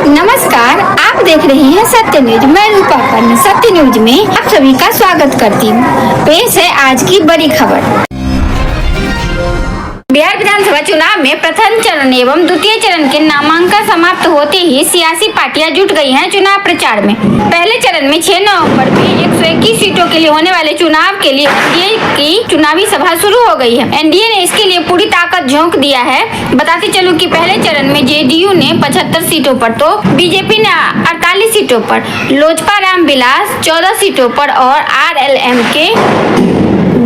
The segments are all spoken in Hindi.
नमस्कार, आप देख रहे हैं सत्य न्यूज। मैं रूपा पन्नी सत्य न्यूज में आप सभी का स्वागत करती हूँ। पेश है आज की बड़ी खबर। बिहार विधानसभा चुनाव में प्रथम चरण एवं द्वितीय चरण के नामांकन समाप्त होते ही सियासी पार्टियां जुट गई हैं चुनाव प्रचार में। पहले चरण में 6 नवंबर में 121 सीटों के लिए होने वाले चुनाव के लिए एनडीए की चुनावी सभा शुरू हो गई है। एनडीए ने इसके लिए पूरी ताकत झोंक दिया है। बताते चलूं कि पहले चरण में जेडीयू ने 75 सीटों पर तो बीजेपी ने 48 सीटों पर, लोजपा रामविलास 14 सीटों पर और आरएलएम के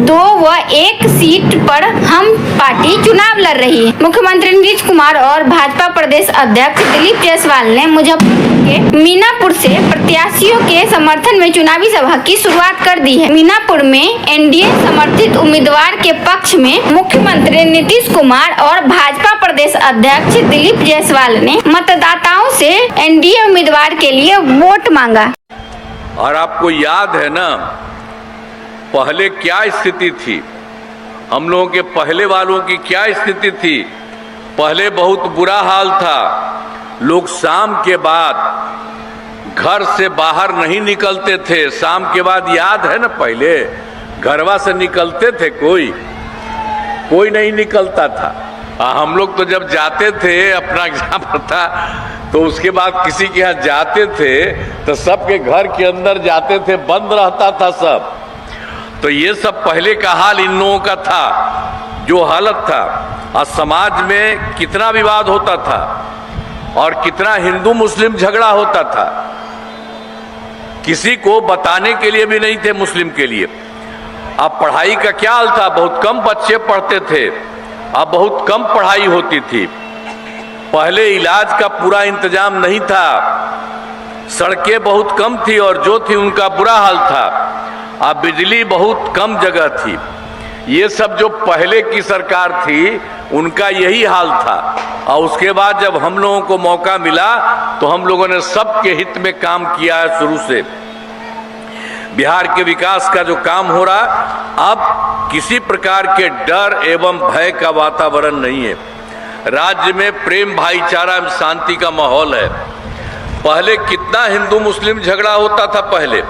2 व 1 सीट पर हम पार्टी चुनाव लड़ रही है। मुख्यमंत्री नीतीश कुमार और भाजपा प्रदेश अध्यक्ष दिलीप जायसवाल ने मुजफ्फरपुर के मीनापुर से प्रत्याशियों के समर्थन में चुनावी सभा की शुरुआत कर दी है। मीनापुर में एनडीए समर्थित उम्मीदवार के पक्ष में मुख्यमंत्री नीतीश कुमार और भाजपा प्रदेश अध्यक्ष दिलीप जायसवाल ने मतदाताओं से एनडीए उम्मीदवार के लिए वोट मांगा। और आपको याद है ना, पहले क्या स्थिति थी, हम लोगों के पहले वालों की क्या स्थिति थी। पहले बहुत बुरा हाल था। लोग शाम के बाद घर से बाहर नहीं निकलते थे। शाम के बाद याद है ना, पहले घरवा से निकलते थे, कोई नहीं निकलता था। हम लोग तो जब जाते थे, अपना एग्जाम था तो उसके बाद किसी के यहाँ जाते थे तो सबके घर के अंदर जाते थे, बंद रहता था सब। तो ये सब पहले का हाल इन लोगों का था, जो हालत था। और समाज में कितना विवाद होता था और कितना हिंदू मुस्लिम झगड़ा होता था, किसी को बताने के लिए भी नहीं थे मुस्लिम के लिए। अब पढ़ाई का क्या हाल था, बहुत कम बच्चे पढ़ते थे, अब बहुत कम पढ़ाई होती थी। पहले इलाज का पूरा इंतजाम नहीं था, सड़कें बहुत कम थी और जो थी उनका बुरा हाल था। अब बिजली बहुत कम जगह थी। ये सब जो पहले की सरकार थी उनका यही हाल था। और उसके बाद जब हम लोगों को मौका मिला तो हम लोगों ने सबके हित में काम किया है। शुरू से बिहार के विकास का जो काम हो रहा, अब किसी प्रकार के डर एवं भय का वातावरण नहीं है। राज्य में प्रेम, भाईचारा एवं शांति का माहौल है। पहले कितना हिंदू मुस्लिम झगड़ा होता था पहले,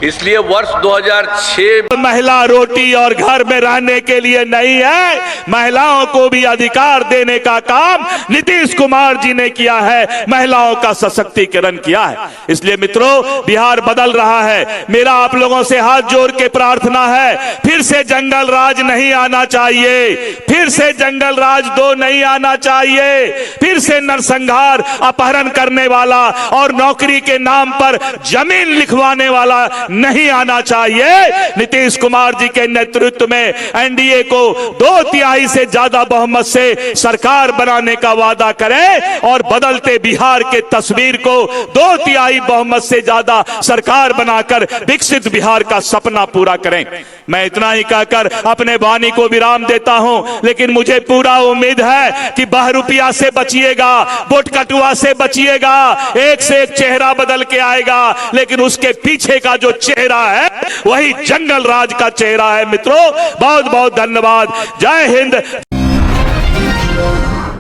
इसलिए वर्ष 2006 महिला रोटी और घर में रहने के लिए नहीं है, महिलाओं को भी अधिकार देने का काम नीतीश कुमार जी ने किया है, महिलाओं का सशक्तिकरण किया है। इसलिए मित्रों, बिहार बदल रहा है। मेरा आप लोगों से हाथ जोड़ के प्रार्थना है, फिर से जंगल राज नहीं आना चाहिए, फिर से जंगल राज 2 नहीं आना चाहिए, फिर से नरसंहार, अपहरण करने वाला और नौकरी के नाम पर जमीन लिखवाने वाला नहीं आना चाहिए। नीतीश कुमार जी के नेतृत्व में एनडीए को 2/3 से ज्यादा बहुमत से सरकार बनाने का वादा करें और बदलते बिहार के तस्वीर को 2/3 बहुमत से ज्यादा सरकार बनाकर विकसित बिहार का सपना पूरा करें। मैं इतना ही कहकर अपने वाणी को विराम देता हूं, लेकिन मुझे पूरा उम्मीद है कि बहरूपिया से बचिएगा, वोट कटुआ से बचिएगा। एक से एक चेहरा बदल के आएगा, लेकिन उसके पीछे का जो चेहरा है वही जंगल राज का चेहरा है। मित्रों, बहुत बहुत धन्यवाद। जय हिंद।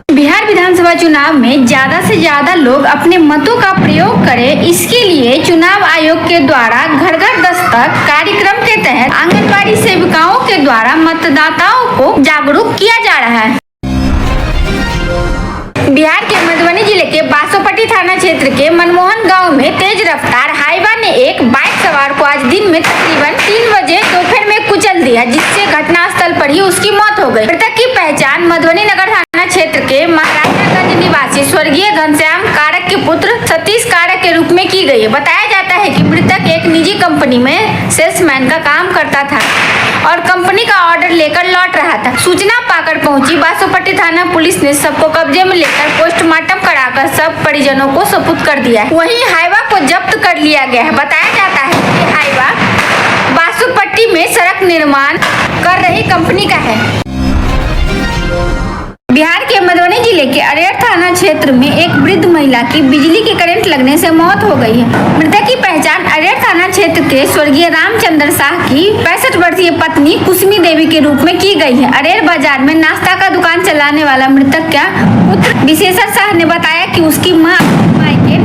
बिहार विधानसभा चुनाव में ज्यादा से ज्यादा लोग अपने मतों का प्रयोग करें, इसके लिए चुनाव आयोग के द्वारा घर घर दस्तक कार्यक्रम के तहत आंगनबाड़ी सेविकाओं के द्वारा मतदाताओं को जागरूक किया जा रहा है। बिहार के मधुबनी जिले के बासोपट्टी थाना क्षेत्र के मनमोहन गांव में तेज रफ्तार हाईवा ने एक बाइक सवार को आज दिन में तकरीबन 3 बजे दोपहर में कुचल दिया, जिससे घटनास्थल पर ही उसकी मौत हो गई। मृतक की पहचान मधुबनी नगर थाना क्षेत्र के महाराजागंज निवासी स्वर्गीय घनश्याम कारक के पुत्र सतीश कारक के रूप में की गई है। बताया जाता है कि मृतक एक निजी कंपनी में सेल्समैन का काम करता था और कंपनी का ऑर्डर लेकर लौट रहा था। सूचना पाकर पहुंची बासोपट्टी थाना पुलिस ने सबको कब्जे में लेकर पोस्टमार्टम कराकर सब परिजनों को सुपुर्द कर दिया है। वहीं हाईवा को जब्त कर लिया गया है। बताया जाता है कि हाईवा बासोपट्टी में सड़क निर्माण कर रही कंपनी का है। बिहार के मधुबनी जिले के अरेर थाना क्षेत्र में एक वृद्ध महिला की बिजली के करंट लगने से मौत हो गई है। मृतक की पहचान अरेर थाना क्षेत्र के स्वर्गीय रामचंद्र शाह की 65 वर्षीय पत्नी कुसमी देवी के रूप में की गई है। अरेर बाजार में नाश्ता का दुकान चलाने वाला मृतक का पुत्र विशेषर शाह ने बताया कि उसकी मां के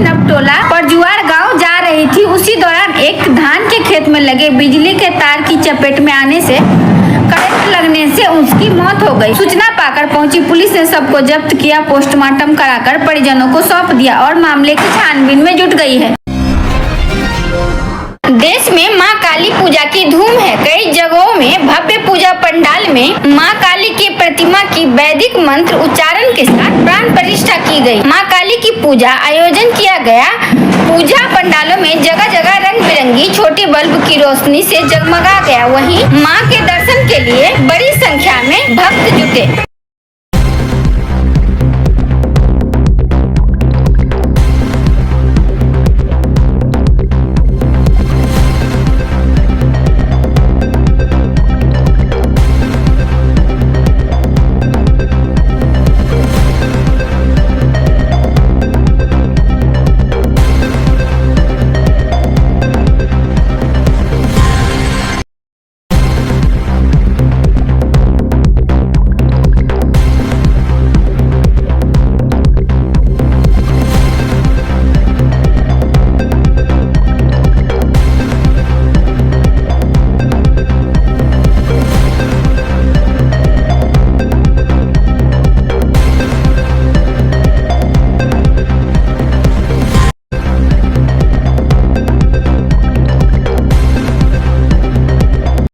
चपेट में आने से करंट लगने से उसकी मौत हो गई। सूचना पाकर पहुंची पुलिस ने सबको जब्त किया, पोस्टमार्टम कराकर परिजनों को सौंप दिया और मामले की छानबीन में जुट गई है। देश में मां काली पूजा की धूम है। कई जगहों में भव्य पूजा पंडाल में मां काली की प्रतिमा की वैदिक मंत्र उच्चारण के साथ प्राण प्रतिष्ठा की गई। मां काली की पूजा आयोजन किया गया। पूजा पंडालों में जगह जगह रंग बिरंगी छोटी बल्ब की रोशनी से जगमगा गया। वहीं मां के दर्शन के लिए बड़ी संख्या में भक्त जुटे।